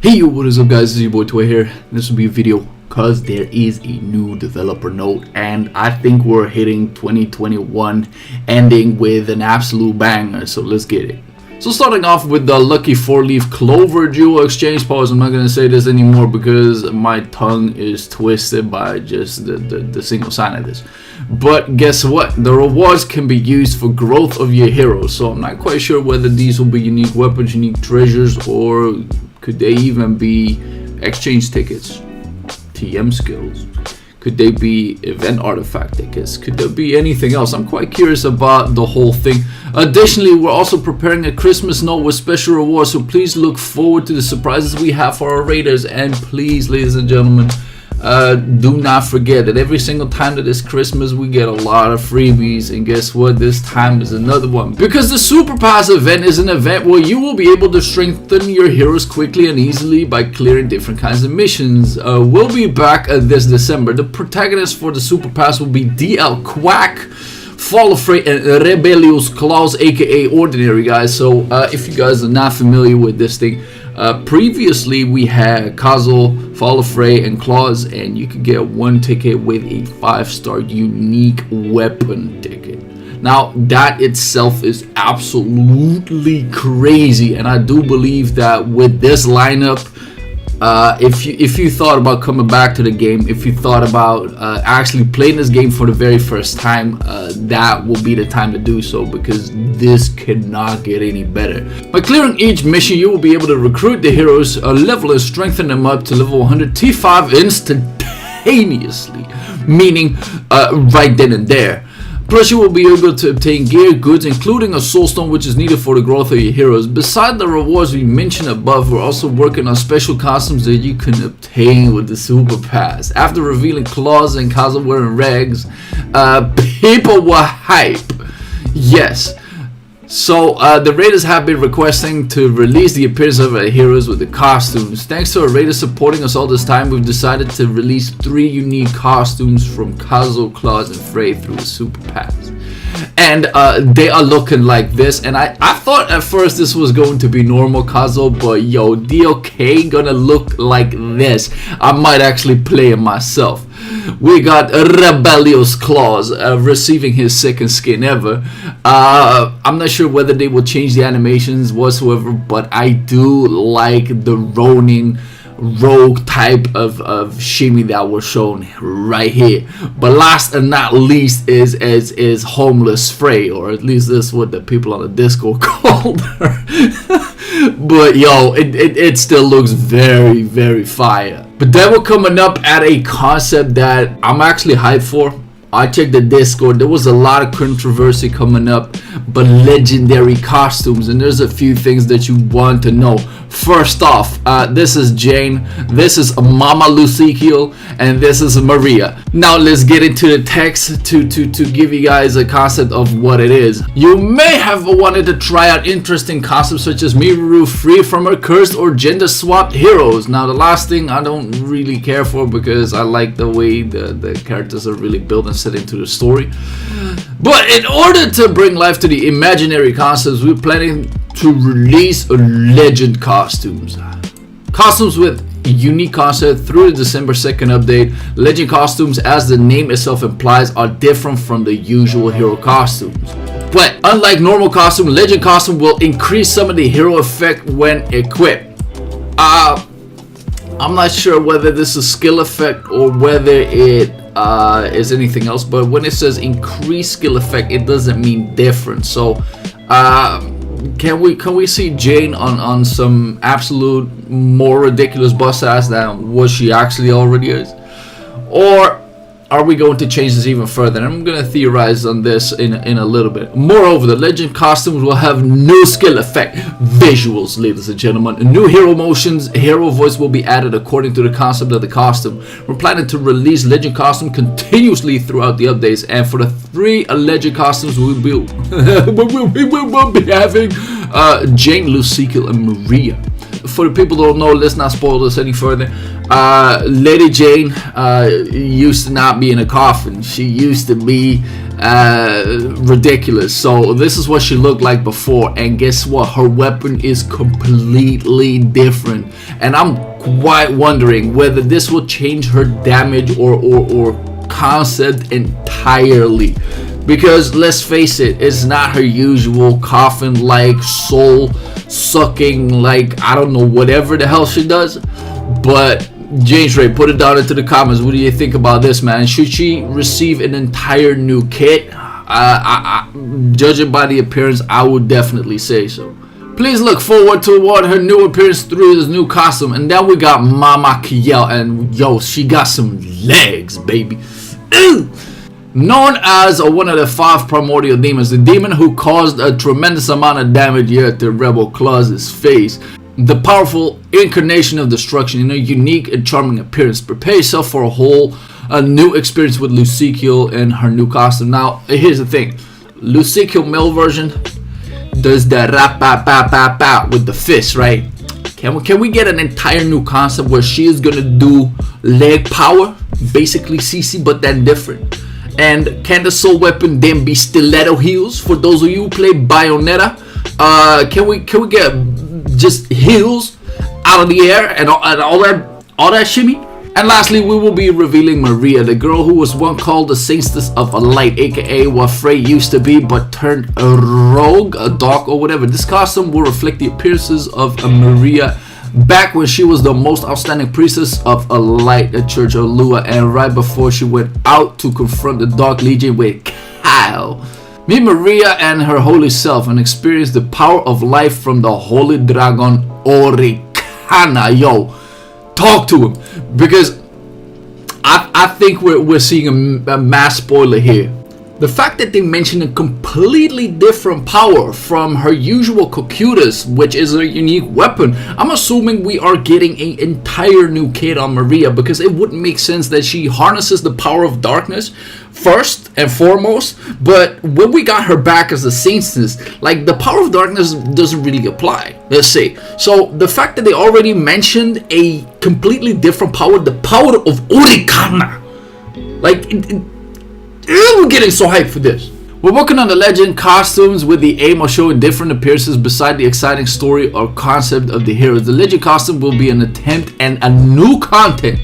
Hey yo, what is up guys, it's your boy Toy here. This will be a video because there is a new developer note and I think we're hitting 2021 ending with an absolute banger, so let's get it. So starting off with the lucky 4-leaf clover dual exchange pause. I'm not going to say this anymore because my tongue is twisted by just the single sign of this. But guess what? The rewards can be used for growth of your heroes. So I'm not quite sure whether these will be unique weapons, unique treasures, or could they even be exchange tickets, TM skills? Could they be event artifact tickets? Could there be anything else? I'm quite curious about the whole thing. Additionally, we're also preparing a Christmas note with special rewards, so please look forward to the surprises we have for our raiders. And please, ladies and gentlemen, do not forget that every single time that it's Christmas we get a lot of freebies, and guess what, this time is another one, because the Super Pass event is an event where you will be able to strengthen your heroes quickly and easily by clearing different kinds of missions. We'll be back this December. The protagonists for the Super Pass will be DL Quack, Fall of Frey, and Rebellious Claws, aka Ordinary, guys. So if you guys are not familiar with this thing, previously we had Kazel, Fall of Frey, and Claws, and you could get one ticket with a 5-star unique weapon ticket. Now that itself is absolutely crazy, and I do believe that with this lineup, if you thought about coming back to the game, if you thought about actually playing this game for the very first time, that will be the time to do so, because this cannot get any better. By clearing each mission, you will be able to recruit the heroes, level and strengthen them up to level 100 T5 instantaneously, meaning right then and there. Plus, you will be able to obtain gear, goods, including a soulstone, which is needed for the growth of your heroes. Beside the rewards we mentioned above, we're also working on special costumes that you can obtain with the Super Pass. After revealing Claws and Kazel wearing regs, people were hype. Yes. So the raiders have been requesting to release the appearance of our heroes with the costumes. Thanks to our raiders supporting us all this time, we've decided to release 3 unique costumes from Kazel, Claws, and Frey through the Super Pass. And they are looking like this, and I thought at first this was going to be normal Kazel, but yo, DLK gonna look like this. I might actually play it myself. We got Rebellious Claws receiving his second skin ever. I'm not sure whether they will change the animations whatsoever, but I do like the Ronin rogue type of shimmy that was shown right here. But last and not least is Homeless Frey, or at least that's what the people on the Discord called her. But yo, it still looks very, very fire. But then we're coming up at a concept that I'm actually hyped for. I checked the Discord, there was a lot of controversy coming up, but legendary costumes, and there's a few things that you want to know. First off, this is Jane, this is Mama Lucikiel, and this is Maria. Now let's get into the text to give you guys a concept of what it is. You may have wanted to try out interesting concepts such as Miru free from her cursed or gender swapped heroes. Now the last thing I don't really care for, because I like the way the characters are really built and set into the story. But in order to bring life to the imaginary concepts, we're planning to release legend costumes. Costumes with unique concept through the December 2nd update. Legend costumes, as the name itself implies, are different from the usual hero costumes. But unlike normal costume, legend costume will increase some of the hero effect when equipped. I'm not sure whether this is skill effect or whether it is anything else, but when it says increase skill effect, it doesn't mean different. So can we see Jane on some absolute more ridiculous bust ass than what she actually already is? Or are we going to change this even further? And I'm going to theorize on this in a little bit. Moreover, the legend costumes will have new skill effect visuals, ladies and gentlemen. New hero motions, hero voice will be added according to the concept of the costume. We're planning to release legend costume continuously throughout the updates, and for the 3 legend costumes we will be having Jane, Lucikiel, and Maria. For the people who don't know, let's not spoil this any further. Lady Jane used to not be in a coffin. She used to be ridiculous. So this is what she looked like before, and guess what? Her weapon is completely different, and I'm quite wondering whether this will change her damage or concept entirely, because let's face it, it's not her usual coffin like soul sucking, like I don't know, whatever the hell she does. But James Ray, put it down into the comments. What do you think about this, man? Should she receive an entire new kit? Judging by the appearance, I would definitely say so. Please look forward to what her new appearance through this new costume. And then we got Mama Kiel, and yo, she got some legs, baby. Ew. Known as one of the 5 primordial demons, the demon who caused a tremendous amount of damage here to Rebel Claus' face, the powerful incarnation of destruction in a unique and charming appearance. Prepare yourself for a new experience with Lucikiel and her new costume. Now, here's the thing. Lucikiel male version does the rap pa pa pa pa with the fist, right? Can we get an entire new concept where she is gonna do leg power, basically CC, but then different? And can the soul weapon then be stiletto heels for those of you who play Bayonetta? Can we get just heels out of the air and all that shimmy? And lastly, we will be revealing Maria, the girl who was once called the Saintess of a Light, aka what Frey used to be, but turned a rogue, a dark, or whatever. This costume will reflect the appearances of Maria back when she was the most outstanding priestess of a light at Church of Lua, and right before she went out to confront the Dark Legion with Kyle. Meet Maria and her holy self and experience the power of life from the holy dragon Oricana. Yo, talk to him, because I think we're seeing a mass spoiler here. The fact that they mention a completely different power from her usual Cocytus, which is a unique weapon, I'm assuming we are getting an entire new kit on Maria, because it wouldn't make sense that she harnesses the power of darkness first and foremost, but when we got her back as a saintess, like, the power of darkness doesn't really apply, let's say. So the fact that they already mentioned a completely different power, the power of Oricana, like, we're getting so hyped for this. We're working on the legend costumes with the aim of showing different appearances beside the exciting story or concept of the heroes. The legend costume will be an attempt and a new content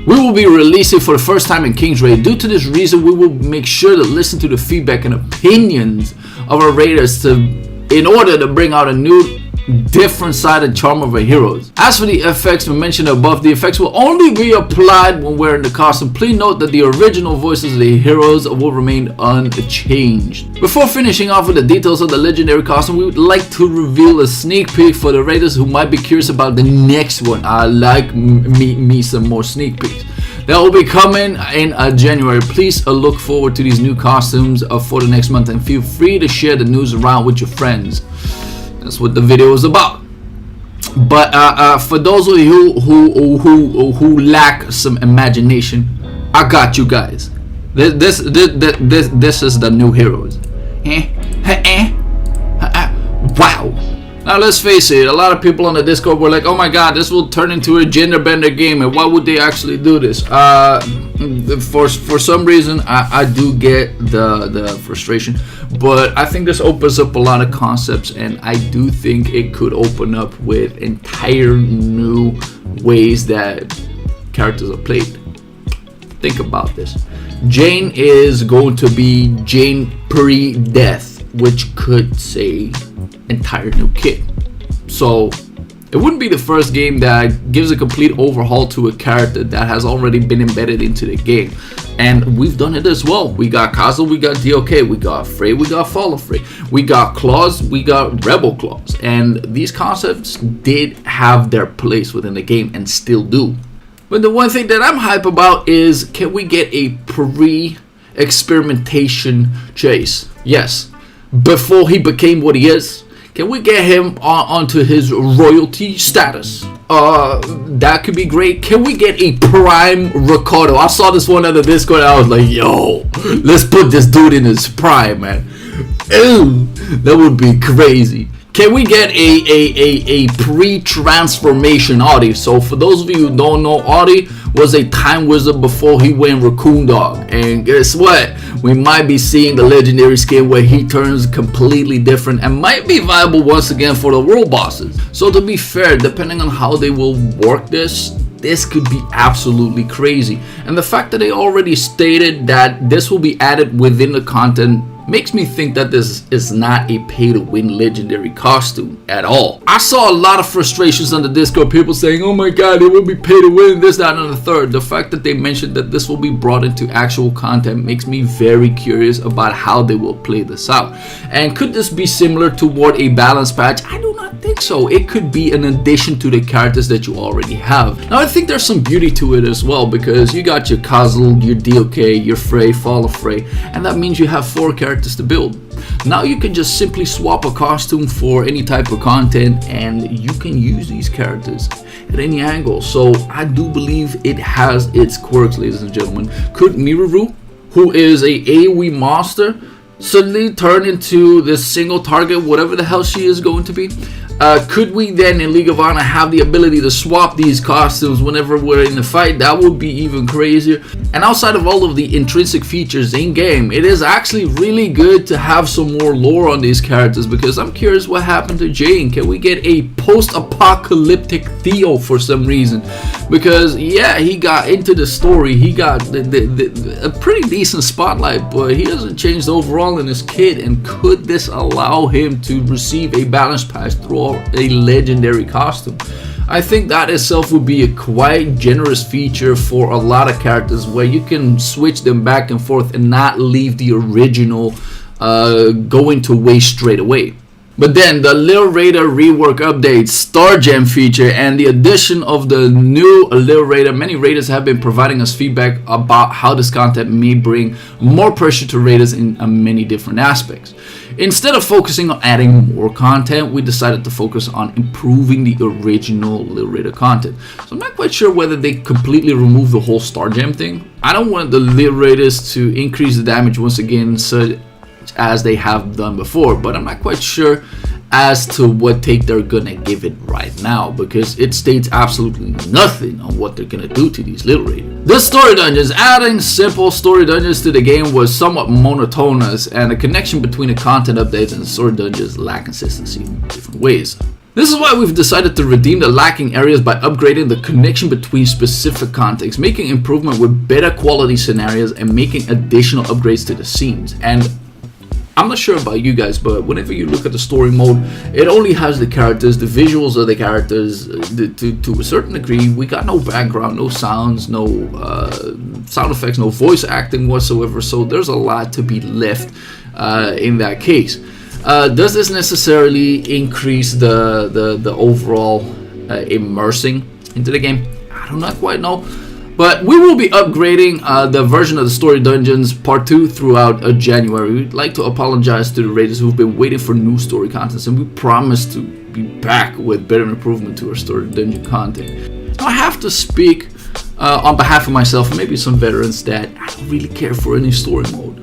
we will be releasing for the first time in King's Raid. Due to this reason, we will make sure to listen to the feedback and opinions of our raiders in order to bring out a new, different side and charm of our heroes. As for the effects we mentioned above, the effects will only be applied when wearing the costume. Please note that the original voices of the heroes will remain unchanged. Before finishing off with the details of the legendary costume, we would like to reveal a sneak peek for the raiders who might be curious about the next one. I like me some more sneak peeks. That will be coming in January. Please look forward to these new costumes for the next month, and feel free to share the news around with your friends. That's what the video is about. But for those of you who lack some imagination, I got you guys. This is the new heroes. Wow. Now let's face it, a lot of people on the Discord were like, oh my god, this will turn into a gender bender game, and why would they actually do this? For some reason, I do get the frustration, but I think this opens up a lot of concepts, and I do think it could open up with entire new ways that characters are played. Think about this. Jane is going to be Jane pre-death, which could say entire new kit. So it wouldn't be the first game that gives a complete overhaul to a character that has already been embedded into the game, and we've done it as well. We got Kazuo, we got DOK, we got Frey, we got Fall of Frey, we got Claus, we got Rebel Claus, and these concepts did have their place within the game and still do. But the one thing that I'm hype about is, can we get a pre-experimentation Chase? Yes, before he became what he is. Can we get him onto his royalty status? That could be great. Can we get a prime Ricardo? I saw this one on the Discord, and I was like, yo, let's put this dude in his prime, man. Ew, that would be crazy. Can we get a pre-transformation Audie? So for those of you who don't know, Audie was a time wizard before he went Raccoon Dog. And guess what? We might be seeing the legendary skin where he turns completely different and might be viable once again for the world bosses. So to be fair, depending on how they will work this could be absolutely crazy. And the fact that they already stated that this will be added within the content makes me think that this is not a pay-to-win legendary costume at all. I saw a lot of frustrations on the Discord, people saying, oh my god, it will be pay-to-win, this, that, and the third. The fact that they mentioned that this will be brought into actual content makes me very curious about how they will play this out. And could this be similar toward a balance patch? I do not think so. It could be an addition to the characters that you already have. Now I think there's some beauty to it as well, because you got your Kazel, your DOK, your Frey, Fall of Frey, and that means you have 4 characters to build. Now you can just simply swap a costume for any type of content and you can use these characters at any angle. So I do believe it has its quirks, ladies and gentlemen. Could Miruvu, who is a AoE monster, suddenly turn into this single target, whatever the hell she is going to be? Could we then in League of Honor have the ability to swap these costumes whenever we're in the fight? That would be even crazier. And outside of all of the intrinsic features in game, it is actually really good to have some more lore on these characters, because I'm curious what happened to Jane. Can we get a post-apocalyptic Theo for some reason? Because yeah, he got into the story, he got a pretty decent spotlight, but he hasn't changed overall in his kit. And could this allow him to receive a balance patch through a legendary costume? I think that itself would be a quite generous feature for a lot of characters, where you can switch them back and forth and not leave the original going to waste straight away. But then the Lil Raider rework update, Star Gem feature, and the addition of the new Lil Raider. Many raiders have been providing us feedback about how this content may bring more pressure to raiders in many different aspects. Instead of focusing on adding more content, we decided to focus on improving the original Lil Raider content. So I'm not quite sure whether they completely remove the whole Star Gem thing. I don't want the Lil Raiders to increase the damage once again, so as they have done before, but I'm not quite sure as to what take they're gonna give it right now, because it states absolutely nothing on what they're gonna do to these Lil Raiders. The story dungeons, adding simple story dungeons to the game was somewhat monotonous, and the connection between the content updates and the story dungeons lack consistency in different ways. This is why we've decided to redeem the lacking areas by upgrading the connection between specific contexts, making improvement with better quality scenarios, and making additional upgrades to the scenes. And I'm not sure about you guys, but whenever you look at the story mode, it only has the characters, the visuals of the characters. To a certain degree, we got no background, no sounds, no sound effects, no voice acting whatsoever. So there's a lot to be left in that case. Does this necessarily increase the overall immersing into the game? I do not quite know. But we will be upgrading the version of the Story Dungeons Part 2 throughout January. We'd like to apologize to the raiders who've been waiting for new story contents, and we promise to be back with better improvement to our Story Dungeon content. Now, I have to speak on behalf of myself and maybe some veterans that I don't really care for any story mode,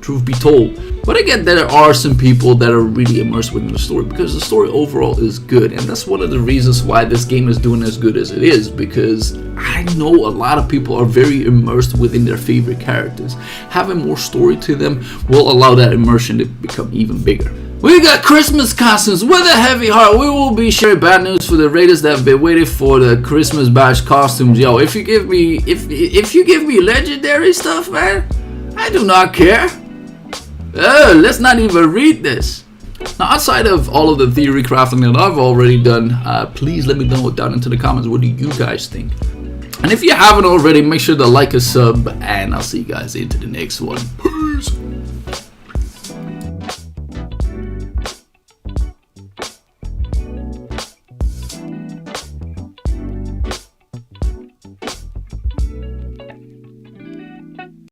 truth be told. But again, there are some people that are really immersed within the story, because the story overall is good, and that's one of the reasons why this game is doing as good as it is, because I know a lot of people are very immersed within their favorite characters. Having more story to them will allow that immersion to become even bigger. We got Christmas costumes with a heavy heart. We will be sharing bad news for the raiders that have been waiting for the Christmas bash costumes. Yo, if you give me legendary stuff, man, I do not care. Let's not even read this. Now, outside of all of the theory crafting that I've already done, please let me know down into the comments, what do you guys think? And if you haven't already, make sure to like and sub, and I'll see you guys into the next one. Peace.